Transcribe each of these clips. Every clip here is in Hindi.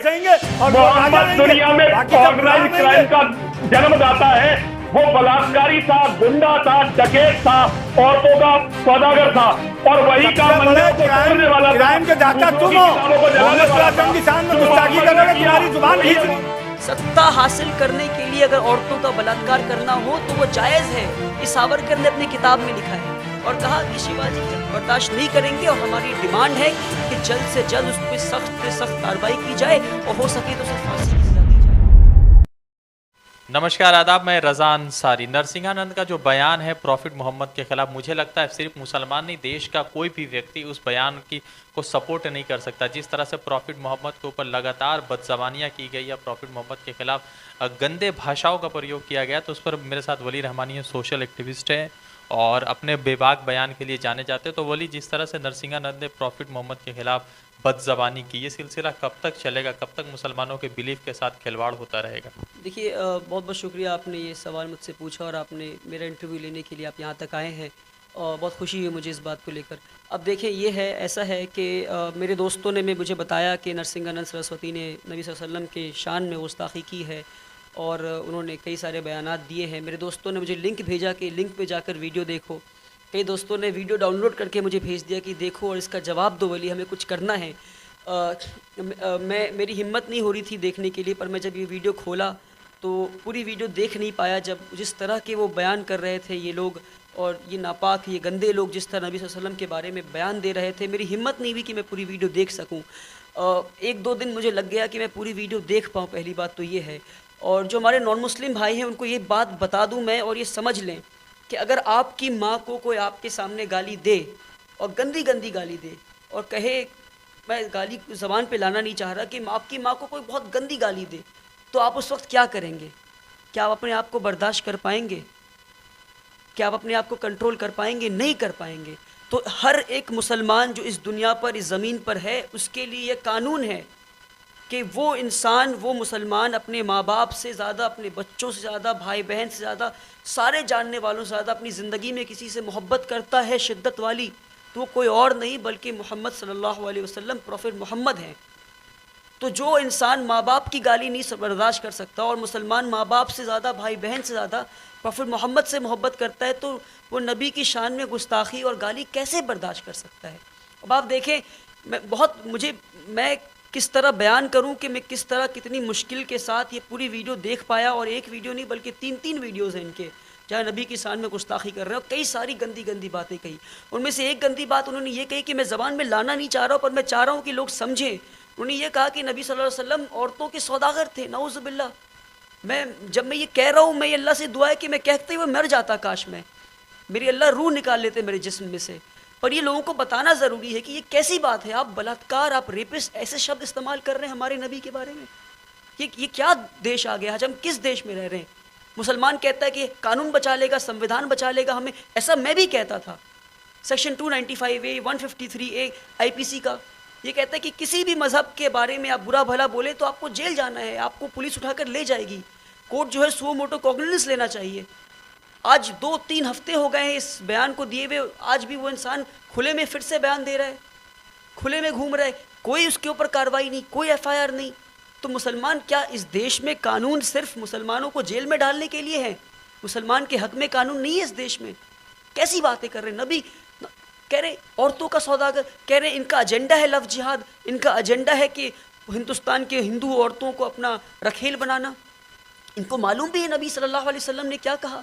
मोहम्मद दुनिया में ऑर्गेनाइज क्राइम का जन्मदाता है। वो बलात्कारी था, गुंडा था, डकैत था, औरतों का सौदागर था और वही का मंदिर को तोड़ने वाला था। क्राइम के दाता तुम हो, तुम्हारी जुबान ही। सत्ता हासिल करने के लिए अगर औरतों का बलात्कार करना हो तो वो जायज़ है। ये सावरकर ने अपनी किताब में लिखा है और कहा कि शिवाजी बर्दाश्त नहीं करेंगे और हमारी डिमांड है कि जल्द से जल्द उस पर सख्त से सख्त कार्रवाई की जाए और हो सके तो उसे फांसी की सजा दी जाए। नमस्कार आदाब, मैं रज़ा अंसारी। नरसिंहानंद का जो बयान है प्रॉफिट मोहम्मद के खिलाफ, मुझे लगता है सिर्फ मुसलमान नहीं, देश का कोई भी व्यक्ति उस बयान की को सपोर्ट नहीं कर सकता। जिस तरह से प्रॉफिट मोहम्मद के ऊपर लगातार बदज़बानियाँ की गई या प्रॉफिट मोहम्मद के खिलाफ गंदे भाषाओं का प्रयोग किया गया, तो उस पर मेरे साथ वली रहमानी है, सोशल एक्टिविस्ट है और अपने बेबाक बयान के लिए जाने जाते हैं। तो वली, जिस तरह से नरसिंहानंद ने प्रॉफिट मोहम्मद के खिलाफ बदज़बानी की, ये सिलसिला कब तक चलेगा? कब तक मुसलमानों के बिलीफ के साथ खिलवाड़ होता रहेगा? देखिए, बहुत बहुत शुक्रिया आपने ये सवाल मुझसे पूछा और आपने मेरा इंटरव्यू लेने के लिए आप यहाँ तक आए हैं और बहुत खुशी हुई मुझे इस बात को लेकर। अब देखिए, ये है ऐसा है कि मेरे दोस्तों ने मुझे बताया कि नरसिंहानंद सरस्वती ने नबी सल्लल्लाहु अलैहि वसल्लम के शान में गुस्ताखी की है और उन्होंने कई सारे बयानात दिए हैं। मेरे दोस्तों ने मुझे लिंक भेजा कि लिंक पे जाकर वीडियो देखो। कई दोस्तों ने वीडियो डाउनलोड करके मुझे भेज दिया कि देखो और इसका जवाब दो वली, हमें कुछ करना है। मेरी हिम्मत नहीं हो रही थी देखने के लिए, पर मैं जब ये वीडियो खोला तो पूरी वीडियो देख नहीं पाया। जब जिस तरह के वो बयान कर रहे थे ये लोग और ये नापाक, ये गंदे लोग जिस तरह नबी सल्लल्लाहु अलैहि वसल्लम के बारे में बयान दे रहे थे, मेरी हिम्मत नहीं हुई कि मैं पूरी वीडियो देख सकूं। एक दो दिन मुझे लग गया कि मैं पूरी वीडियो देख पाऊँ, पहली बात तो ये है। और जो हमारे नॉन मुस्लिम भाई हैं उनको ये बात बता दूँ मैं, और ये समझ लें कि अगर आपकी माँ को कोई आपके सामने गाली दे और गंदी गंदी गाली दे और कहे, मैं गाली ज़बान पे लाना नहीं चाह रहा, कि आपकी माँ को कोई बहुत गंदी गाली दे, तो आप उस वक्त क्या करेंगे? क्या आप अपने आप को बर्दाश्त कर पाएंगे? क्या आप अपने आप को कंट्रोल कर पाएंगे? नहीं कर पाएंगे। तो हर एक मुसलमान जो इस दुनिया पर, इस ज़मीन पर है, उसके लिए यह कानून है कि वो इंसान, वो मुसलमान अपने माँ बाप से ज़्यादा, अपने बच्चों से ज़्यादा, भाई बहन से ज़्यादा, सारे जानने वालों से ज़्यादा अपनी ज़िंदगी में किसी से मोहब्बत करता है शिद्दत वाली, तो वो कोई और नहीं बल्कि मोहम्मद सल्लल्लाहु अलैहि वसल्लम, प्रॉफिट मोहम्मद हैं। तो जो इंसान माँ बाप की गाली नहीं बर्दाश्त कर सकता और मुसलमान माँ बाप से ज़्यादा, भाई बहन से ज़्यादा प्रॉफिट मोहम्मद से मोहब्बत करता है, तो वो नबी की शान में गुस्ताखी और गाली कैसे बर्दाश्त कर सकता है? अब आप देखें, मैं किस तरह बयान करूं कि मैं किस तरह, कितनी मुश्किल के साथ ये पूरी वीडियो देख पाया। और एक वीडियो नहीं बल्कि तीन वीडियोज़ हैं इनके, जहाँ नबी की शान में गुस्ताखी कर रहे हैं और कई सारी गंदी गंदी बातें कही। उनमें से एक गंदी बात उन्होंने ये कही कि मैं ज़बान में लाना नहीं चाह रहा हूँ, पर मैं चाह रहा हूँ कि लोग समझें। उन्होंने ये कहा कि नबी सल्लल्लाहु अलैहि वसल्लम औरतों के सौदागर थे। नऊज़ुबिल्लाह। जब मैं ये कह रहा हूँ, मैं अल्लाह से दुआ है कि मैं कहते हुए मर जाता, काश मैं, मेरी अल्लाह रूह निकाल लेते मेरे जिस्म में से। पर ये लोगों को बताना ज़रूरी है कि ये कैसी बात है। आप बलात्कार, आप रेपिस्ट, ऐसे शब्द इस्तेमाल कर रहे हैं हमारे नबी के बारे में। ये क्या देश आ गया? आज हम किस देश में रह रहे हैं? मुसलमान कहता है कि कानून बचा लेगा, संविधान बचा लेगा हमें, ऐसा मैं भी कहता था। सेक्शन 295A, 153A IPC का ये कहता है कि किसी भी मज़हब के बारे में आप बुरा भला बोले तो आपको जेल जाना है, आपको पुलिस उठाकर ले जाएगी। कोर्ट जो है सुओ मोटो कॉग्निजेंस लेना चाहिए। आज 2-3 हफ्ते हो गए हैं इस बयान को दिए हुए, आज भी वो इंसान खुले में फिर से बयान दे रहा है, खुले में घूम रहा है, कोई उसके ऊपर कार्रवाई नहीं, कोई FIR नहीं। तो मुसलमान, क्या इस देश में कानून सिर्फ मुसलमानों को जेल में डालने के लिए है? मुसलमान के हक में कानून नहीं है इस देश में? कैसी बातें कर रहे हैं? नबी कह रहे औरतों का सौदागर, कह रहे इनका एजेंडा है लव जिहाद, इनका एजेंडा है कि हिंदुस्तान के हिंदू औरतों को अपना रखेल बनाना। इनको मालूम भी है नबी सल्लल्लाहु अलैहि वसल्लम ने क्या कहा।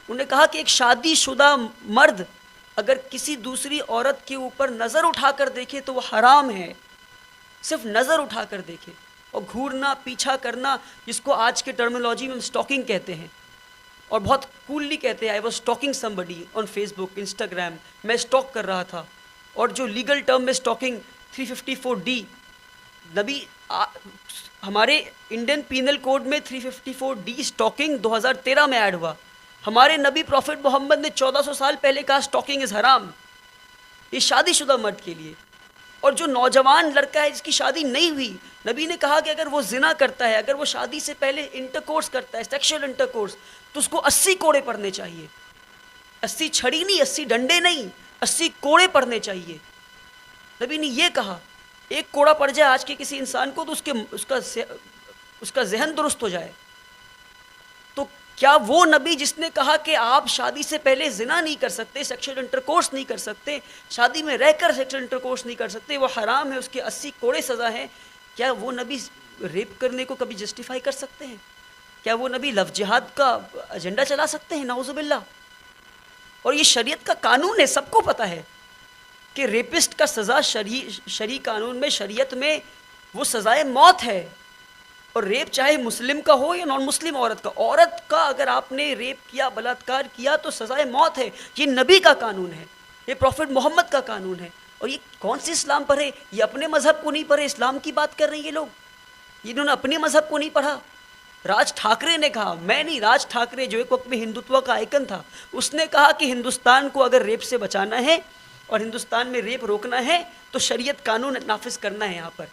उन्होंने कहा कि एक शादीशुदा मर्द अगर किसी दूसरी औरत के ऊपर नज़र उठाकर देखे तो वो हराम है, सिर्फ नज़र उठाकर देखे। और घूरना, पीछा करना, जिसको आज के टर्मिनोलॉजी में हम स्टॉकिंग कहते हैं और बहुत कूलली कहते हैं, I was stalking somebody on Facebook, Instagram, मैं स्टॉक कर रहा था। और जो लीगल टर्म में स्टॉकिंग 354D, हमारे इंडियन पीनल कोड में 354D स्टॉकिंग 2013 में ऐड हुआ। हमारे नबी प्रॉफिट मोहम्मद ने 1400 साल पहले कहा स्टॉकिंग इज़ हराम, ये शादीशुदा मर्द के लिए। और जो नौजवान लड़का है जिसकी शादी नहीं हुई, नबी ने कहा कि अगर वो जिना करता है, अगर वो शादी से पहले इंटरकोर्स करता है, सेक्सुअल इंटरकोर्स, तो उसको 80 कोड़े पड़ने चाहिए। 80 छड़ी नहीं, 80 डंडे नहीं, 80 कोड़े पड़ने चाहिए। नबी ने ये कहा। एक कोड़ा पड़ जाए आज के किसी इंसान को तो उसका जहन दुरुस्त हो जाए। तो क्या वो नबी जिसने कहा कि आप शादी से पहले जिना नहीं कर सकते, सेक्सुअल इंटरकोर्स नहीं कर सकते, शादी में रहकर सेक्सुअल इंटरकोर्स नहीं कर सकते, वो हराम है, उसके 80 कोड़े सज़ा है, क्या वो नबी रेप करने को कभी जस्टिफाई कर सकते हैं? क्या वो नबी लव जिहाद का एजेंडा चला सकते हैं? नाउज़ुबिल्लाह। और ये शरीयत का कानून है, सबको पता है कि रेपिस्ट का सज़ा शरी कानून में, शरीयत में वो सज़ाए मौत है। और रेप चाहे मुस्लिम का हो या नॉन मुस्लिम औरत का अगर आपने रेप किया, बलात्कार किया तो सज़ाए मौत है। ये नबी का कानून है, ये प्रॉफिट मोहम्मद का कानून है। और ये कौन सी इस्लाम पढ़े? ये अपने मज़हब को नहीं पढ़े, इस्लाम की बात कर रहे हैं ये लोग। इन्होंने अपने मज़हब को नहीं पढ़ा। राज ठाकरे ने कहा, मैं नहीं, राज ठाकरे जो एक वक्त में हिंदुत्व का आइकन था, उसने कहा कि हिंदुस्तान को अगर रेप से बचाना है और हिंदुस्तान में रेप रोकना है तो शरीयत कानून नाफिज करना है यहाँ पर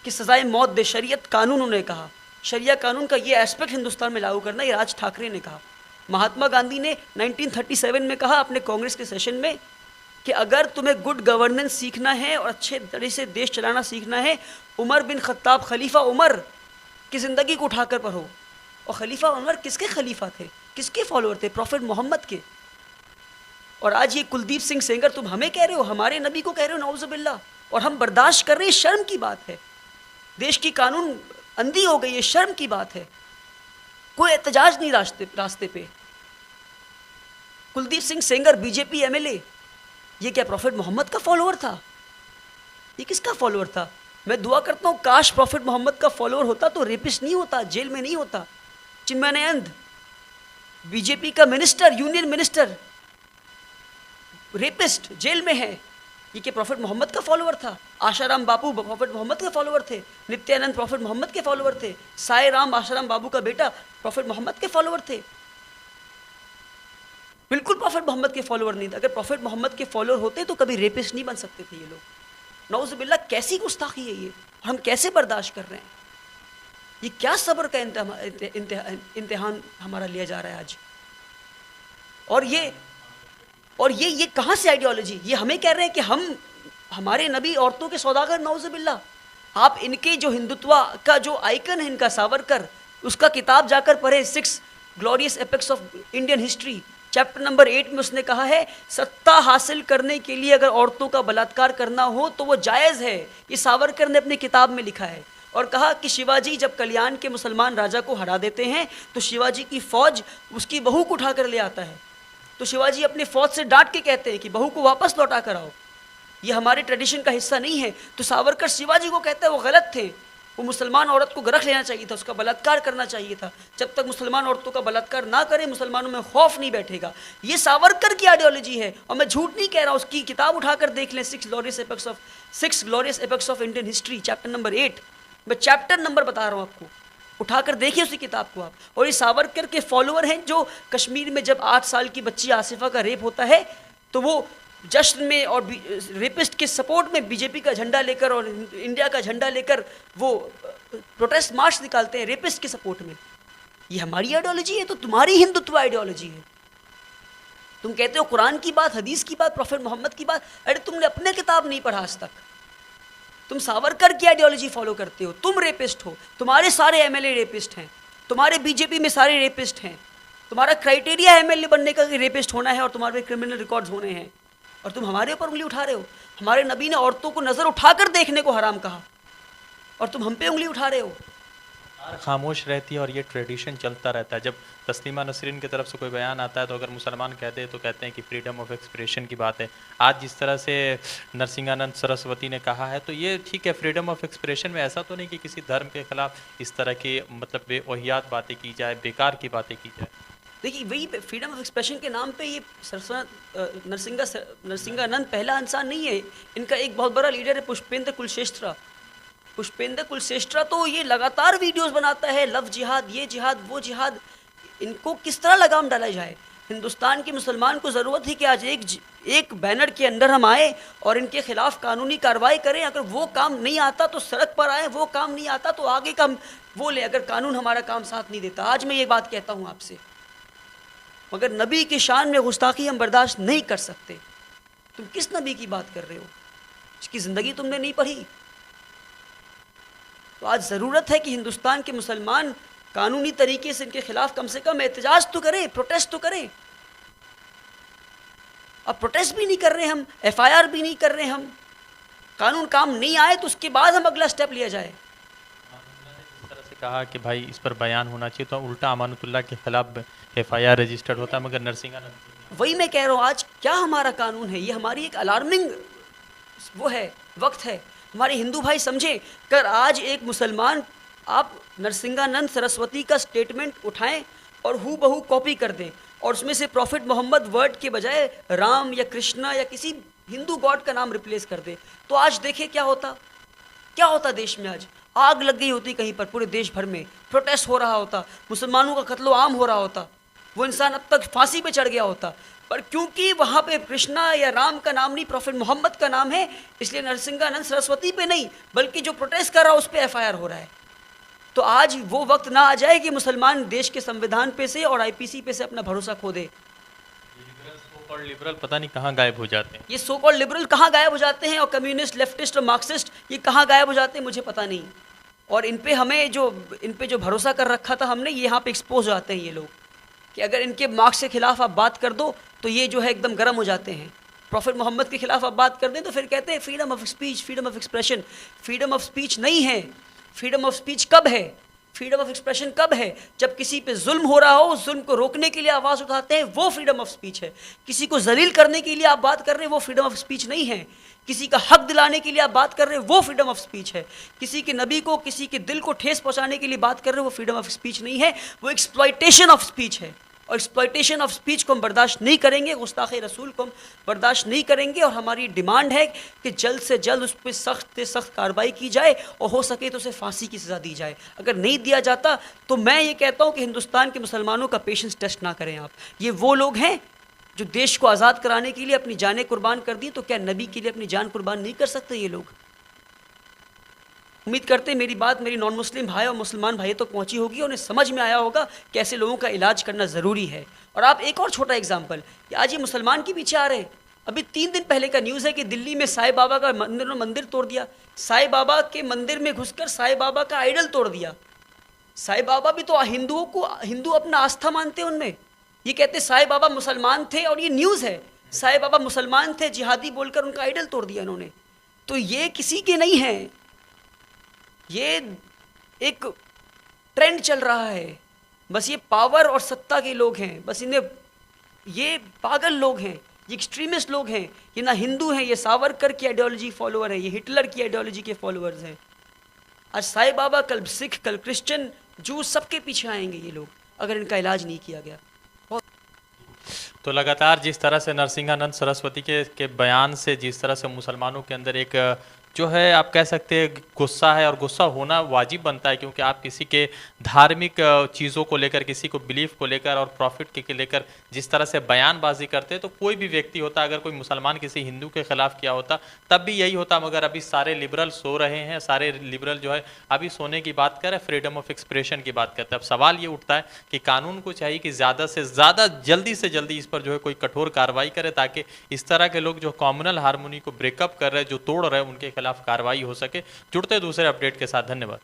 कि सज़ाए मौत दे। शरीयत कानून उन्होंने कहा, शरिया कानून का ये एस्पेक्ट हिंदुस्तान में लागू करना, ये राज ठाकरे ने कहा। महात्मा गांधी ने 1937 में कहा अपने कांग्रेस के सेशन में कि अगर तुम्हें गुड गवर्नेंस सीखना है और अच्छे तरह से देश चलाना सीखना है, उमर बिन खत्ताब, खलीफा उमर की ज़िंदगी को उठाकर पढ़ो। और खलीफा उमर किसके खलीफा थे, किसके फॉलोअर थे? प्रॉफिट मोहम्मद के। और आज ये कुलदीप सिंह सेंगर तुम हमें कह रहे हो, हमारे नबी को कह रहे हो, नाउज़ुबिल्लाह, और हम बर्दाश्त कर रहे हैं। शर्म की बात है, देश की कानून अंधी हो गई है, शर्म की बात है। कोई एहतजाज नहीं रास्ते पे। कुलदीप सिंह सेंगर बीजेपी एमएलए, ये क्या प्रॉफिट मोहम्मद का फॉलोअर था? ये किसका फॉलोअर था? मैं दुआ करता हूँ काश प्रॉफिट मोहम्मद का फॉलोअर होता तो रेपिस्ट नहीं होता, जेल में नहीं होता। चिन्मयानंद बीजेपी का minister, union minister, rapist, jail में है। ये क्या प्रॉफिट मोहम्मद का फॉलोअर था? आशाराम बापू प्रॉफिट मोहम्मद के फॉलोअर थे, नित्यानंद प्रॉफिट मोहम्मद के फॉलोअर थे, साई राम आशाराम बाबू का बेटा प्रॉफिट मोहम्मद के फॉलोअर थे। बिल्कुल प्रॉफिट मोहम्मद के फॉलोअर नहीं थे। अगर प्रॉफिट मोहम्मद के फॉलोअर होते तो कभी रेपिस्ट नहीं बन सकते थे ये लोग। नौज़ुबिल्लाह, कैसी गुस्ताखी है ये, और हम कैसे बर्दाश्त कर रहे हैं? ये क्या सब्र का इम्तिहान हमारा लिया जा रहा है आज? और ये कहाँ से आइडियोलॉजी? ये हमें कह रहे हैं कि हमारे नबी औरतों के सौदागर, नाउज़ुबिल्लाह। आप इनके जो हिंदुत्व का जो आइकन है इनका, सावरकर, उसका किताब जाकर पढ़े, 6 glorious epics of Indian history, chapter number 8 में उसने कहा है सत्ता हासिल करने के लिए अगर औरतों का बलात्कार करना हो तो वो जायज़ है। ये सावरकर ने अपनी किताब में लिखा है। और कहा कि शिवाजी जब कल्याण के मुसलमान राजा को हरा देते हैं तो शिवाजी की फौज उसकी बहू को उठा कर ले आता है। तो शिवाजी अपनी फौज से डांट के कहते हैं कि बहू को वापस लौटा कर आओ, ये हमारे ट्रेडिशन का हिस्सा नहीं है। तो सावरकर शिवाजी को कहता है वो गलत थे, वो मुसलमान औरत को गरख लेना चाहिए था, उसका बलात्कार करना चाहिए था। जब तक मुसलमान औरतों का बलात्कार ना करें मुसलमानों में खौफ नहीं बैठेगा। ये सावरकर की आइडियोलॉजी है और मैं झूठ नहीं कह रहा। उसकी किताब उठाकर देख लें, 6 glorious epics of Indian history, chapter number 8। मैं चैप्टर नंबर बता रहा हूँ आपको, उठाकर देखिए उसी किताब को आप। और ये सावरकर के फॉलोअर हैं जो कश्मीर में जब 8 साल की बच्ची आसिफा का रेप होता है तो वो जश्न में और रेपिस्ट के सपोर्ट में बीजेपी का झंडा लेकर और इंडिया का झंडा लेकर वो प्रोटेस्ट मार्च निकालते हैं रेपिस्ट के सपोर्ट में। ये हमारी आइडियोलॉजी है तो तुम्हारी हिंदुत्व आइडियोलॉजी है। तुम कहते हो कुरान की बात, हदीस की बात, प्रॉफिट मोहम्मद की बात, अरे तुमने अपने किताब नहीं पढ़ा आज तक। तुम सावरकर की आइडियोलॉजी फॉलो करते हो, तुम रेपिस्ट हो, तुम्हारे सारे एमएलए रेपिस्ट हैं, तुम्हारे बीजेपी में सारे रेपिस्ट हैं, तुम्हारा क्राइटेरिया एमएलए बनने का कि रेपिस्ट होना है और तुम्हारे क्रिमिनल रिकॉर्ड्स होने हैं, और तुम हमारे ऊपर उंगली उठा रहे हो। हमारे नबी ने औरतों को नज़र उठाकर देखने को हराम कहा और तुम हम पे उंगली उठा रहे हो। खामोश रहती है और ये ट्रेडिशन चलता रहता है। जब तस्लीमा नसरीन की तरफ से कोई बयान आता है तो अगर मुसलमान कहते हैं तो कहते हैं कि फ्रीडम ऑफ एक्सप्रेशन की बात है। आज जिस तरह से नरसिंहानंद सरस्वती ने कहा है तो ये ठीक है, फ्रीडम ऑफ एक्सप्रेशन में ऐसा तो नहीं कि किसी धर्म के खिलाफ इस तरह की मतलब बेवहियात बातें की जाए, बेकार की बातें की जाए। देखिए वही फ्रीडम ऑफ एक्सप्रेशन के नाम पे ये नरसिंहानंद पहला इंसान नहीं है। इनका एक बहुत बड़ा लीडर है पुष्पेंद्र कुलश्रेष्ठा। पुष्पेंद्र कुलश्रेष्ठा तो ये लगातार वीडियोस बनाता है, लव जिहाद, ये जिहाद, वो जिहाद। इनको किस तरह लगाम डाला जाए? हिंदुस्तान के मुसलमान को ज़रूरत है कि आज एक बैनर के अंदर हम आए और इनके खिलाफ कानूनी कार्रवाई करें। अगर वो काम नहीं आता तो सड़क पर आए, वो काम नहीं आता तो आगे का वो ले, अगर कानून हमारा काम साथ नहीं देता। आज मैं ये बात कहता हूँ आपसे, मगर नबी की शान में गुस्ताखी हम बर्दाश्त नहीं कर सकते। तुम किस नबी की बात कर रहे हो? इसकी ज़िंदगी तुमने नहीं पढ़ी, तो आज ज़रूरत है कि हिंदुस्तान के मुसलमान कानूनी तरीके से इनके खिलाफ कम से कम एहतजाज तो करें, प्रोटेस्ट तो करें। अब प्रोटेस्ट भी नहीं कर रहे हम, FIR भी नहीं कर रहे हम, कानून काम नहीं आए तो उसके बाद हम अगला स्टेप लिया जाए। इस तरह से कहा कि भाई इस पर बयान होना चाहिए, तो उल्टा अमानतुल्लाह के खिलाफ FIR रजिस्टर्ड होता है, मगर नरसिंहानंद वही मैं कह रहा हूँ, आज क्या हमारा कानून है, ये हमारी एक अलार्मिंग वो है, वक्त है। हमारे हिंदू भाई समझे, कर आज एक मुसलमान आप नरसिंहानंद सरस्वती का स्टेटमेंट उठाएं और हू बहू कॉपी कर दें और उसमें से प्रॉफिट मोहम्मद वर्ड के बजाय राम या कृष्णा या किसी हिंदू गॉड का नाम रिप्लेस कर दे, तो आज देखे क्या होता देश में। आज आग लग गई होती कहीं पर, पूरे देश भर में प्रोटेस्ट हो रहा होता, मुसलमानों का कत्लो आम हो रहा होता, वो इंसान अब तक फांसी पे चढ़ गया होता। पर क्योंकि वहाँ पे कृष्णा या राम का नाम नहीं, प्रॉफिट मोहम्मद का नाम है, इसलिए नरसिंहानंद सरस्वती पे नहीं बल्कि जो प्रोटेस्ट कर रहा है उस पर FIR हो रहा है। तो आज वो वक्त ना आ जाए कि मुसलमान देश के संविधान पे से और IPC पे से अपना भरोसा खो दे। लिबरल पता नहीं कहाँ गायब हो जाते हैं, ये सो कॉल्ड लिबरल कहाँ गायब हो जाते हैं, और कम्युनिस्ट, लेफ्टिस्ट और मार्क्सिस्ट ये कहाँ गायब हो जाते हैं मुझे पता नहीं। और इन पे जो भरोसा कर रखा था हमने, ये यहाँ पे एक्सपोज हो जाते हैं ये लोग कि अगर इनके मार्क्स के खिलाफ आप बात कर दो तो ये जो है एकदम गर्म हो जाते हैं। प्रॉफिट मोहम्मद के खिलाफ आप बात कर दें तो फिर कहते हैं freedom of speech, freedom of expression. Freedom of speech नहीं है। फ्रीडम ऑफ स्पीच कब है, फ्रीडम ऑफ एक्सप्रेशन कब है? जब किसी पे जुल्म हो रहा हो, उस जुल्म को रोकने के लिए आवाज़ उठाते हैं, वो फ्रीडम ऑफ स्पीच है। किसी को जलील करने के लिए आप बात कर रहे हैं, वो फ्रीडम ऑफ स्पीच नहीं है। किसी का हक दिलाने के लिए आप बात कर रहे हैं, वो फ्रीडम ऑफ स्पीच है। किसी के नबी को, किसी के दिल को ठेस पहुंचाने के लिए बात कर रहे हैं, वो फ्रीडम ऑफ स्पीच नहीं है, वो एक्सप्लॉयटेशन ऑफ स्पीच है। और एक्सप्लॉयटेशन ऑफ स्पीच को हम बर्दाश्त नहीं करेंगे, गुस्ताखे रसूल को हम बर्दाश्त नहीं करेंगे। और हमारी डिमांड है कि जल्द से जल्द उस पर सख्त से सख्त कार्रवाई की जाए और हो सके तो उसे फांसी की सज़ा दी जाए। अगर नहीं दिया जाता तो मैं ये कहता हूँ कि हिंदुस्तान के मुसलमानों का पेशेंस टेस्ट ना करें आप। ये वो लोग हैं जो देश को आज़ाद कराने के लिए अपनी जानें कुर्बान कर दी, तो क्या नबी के लिए अपनी जान कुर्बान नहीं कर सकते ये लोग? उम्मीद करते हैं मेरी बात मेरी नॉन मुस्लिम भाई और मुसलमान भाई तक पहुंची होगी, उन्हें समझ में आया होगा कि ऐसे लोगों का इलाज करना ज़रूरी है। और आप एक और छोटा एग्जाम्पल कि आज ये मुसलमान के पीछे आ रहे हैं। अभी 3 दिन पहले का न्यूज़ है कि दिल्ली में साईं बाबा का मंदिर तोड़ दिया। साईं बाबा के मंदिर में घुसकर साईं बाबा का आइडल तोड़ दिया। साईं बाबा भी तो हिंदू अपना आस्था मानते हैं उनमें। ये कहते साईं बाबा मुसलमान थे और ये न्यूज़ है, साईं बाबा मुसलमान थे, जिहादी बोलकर उनका आइडल तोड़ दिया इन्होंने। तो ये किसी के नहीं हैं, ये एक ट्रेंड चल रहा है। बस ये पावर और सत्ता के लोग हैं, बस इन्हें, ये पागल लोग हैं, ये एक्सट्रीमिस्ट लोग हैं। ये ना हिंदू हैं, ये सावरकर की आइडियोलॉजी फॉलोअर है, ये हिटलर की आइडियोलॉजी के फॉलोअर्स हैं। आज साईं बाबा, कल सिख, कल क्रिश्चियन, जूस, सबके पीछे आएंगे ये लोग अगर इनका इलाज नहीं किया गया। तो लगातार जिस तरह से नरसिंहानंद सरस्वती के बयान से जिस तरह से मुसलमानों के अंदर एक जो है आप कह सकते हैं गुस्सा है, और गुस्सा होना वाजिब बनता है, क्योंकि आप किसी के धार्मिक चीज़ों को लेकर, किसी को बिलीफ को लेकर और प्रॉफिट के लेकर जिस तरह से बयानबाजी करते हैं, तो कोई भी व्यक्ति होता, अगर कोई मुसलमान किसी हिंदू के खिलाफ किया होता तब भी यही होता। मगर अभी सारे लिबरल सो रहे हैं, सारे लिबरल जो है अभी सोने की बात कर रहे हैं, फ्रीडम ऑफ एक्सप्रेशन की बात करते हैं। अब सवाल ये उठता है कि कानून को चाहिए कि ज़्यादा से ज़्यादा जल्दी से जल्दी इस पर जो है कोई कठोर कार्रवाई करे, ताकि इस तरह के लोग जो कॉम्युनल हार्मोनी को ब्रेकअप कर रहे हैं, जो तोड़ रहे हैं, उनके खिलाफ कार्रवाई हो सके। जुड़ते दूसरे अपडेट के साथ, धन्यवाद।